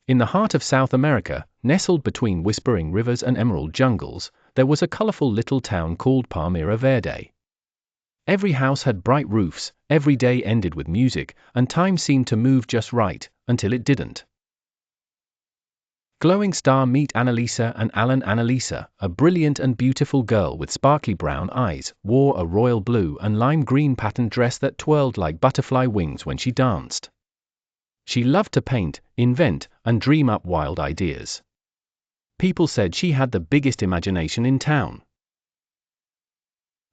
In the heart of South America, nestled between whispering rivers and emerald jungles, there was a colorful little town called Palmera Verde. Every house had bright roofs, every day ended with music, and time seemed to move just right, until it didn't. Glowing star, meet Annalisa and Allen. Annalisa, a brilliant and beautiful girl with sparkly brown eyes, wore a royal blue and lime green patterned dress that twirled like butterfly wings when she danced. She loved to paint, invent, and dream up wild ideas. People said she had the biggest imagination in town.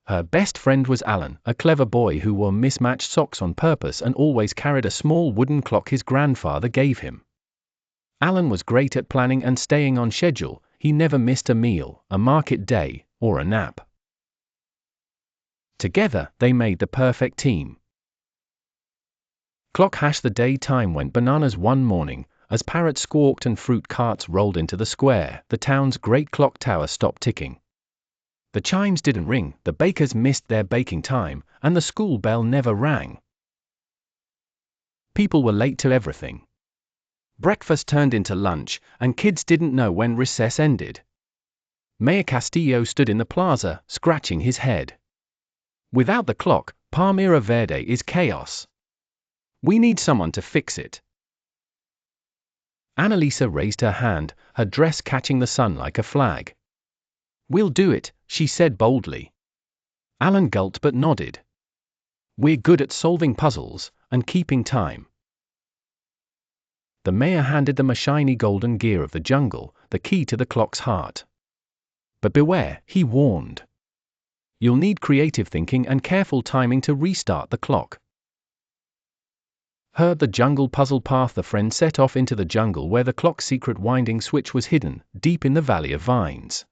Her best friend was Allen, a clever boy who wore mismatched socks on purpose and always carried a small wooden clock his grandfather gave him. Allen was great at planning and staying on schedule. He never missed a meal, a market day, or a nap. Together, they made the perfect team. Clock hash. The day time went bananas one morning. As parrots squawked and fruit carts rolled into the square, the town's great clock tower stopped ticking. The chimes didn't ring, the bakers missed their baking time, and the school bell never rang. People were late to everything. Breakfast turned into lunch, and kids didn't know when recess ended. Mayor Castillo stood in the plaza, scratching his head. Without the clock, Palmera Verde is chaos. We need someone to fix it. Annalisa raised her hand, her dress catching the sun like a flag. We'll do it, she said boldly. Allen gulped but nodded. We're good at solving puzzles and keeping time. The mayor handed them a shiny golden gear of the jungle, the key to the clock's heart. But beware, he warned. You'll need creative thinking and careful timing to restart the clock. Heard the jungle puzzle path. The friend set off into the jungle where the clock's secret winding switch was hidden, deep in the valley of vines.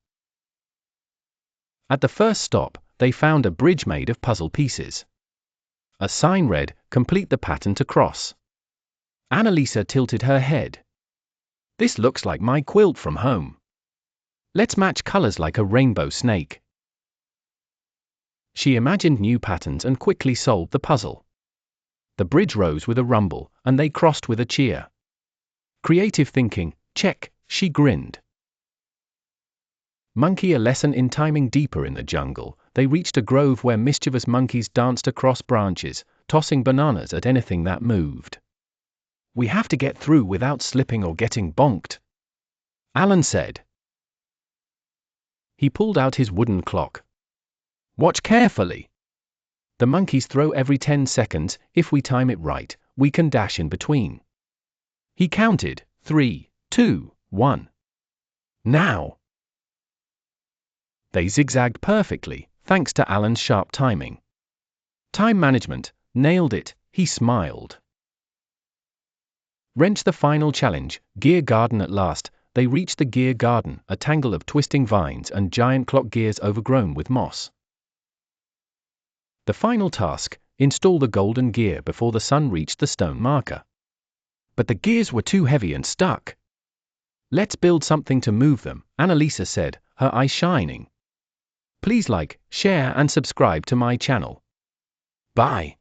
At the first stop, they found a bridge made of puzzle pieces. A sign read, "Complete the pattern to cross." Annalisa tilted her head. This looks like my quilt from home. Let's match colors like a rainbow snake. She imagined new patterns and quickly solved the puzzle. The bridge rose with a rumble, and they crossed with a cheer. Creative thinking, check, she grinned. Monkey. A lesson in timing. Deeper in the jungle, they reached a grove where mischievous monkeys danced across branches, tossing bananas at anything that moved. We have to get through without slipping or getting bonked, Allen said. He pulled out his wooden clock. Watch carefully. The monkeys throw every 10 seconds. If we time it right, we can dash in between. He counted, 3, 2, 1. Now! They zigzagged perfectly, thanks to Allen's sharp timing. Time management, nailed it, he smiled. Wrench. The final challenge, Gear Garden. At last, they reached the Gear Garden, a tangle of twisting vines and giant clock gears overgrown with moss. The final task, install the golden gear before the sun reached the stone marker. But the gears were too heavy and stuck. Let's build something to move them, Annalisa said, her eyes shining. Please like, share and subscribe to my channel. Bye.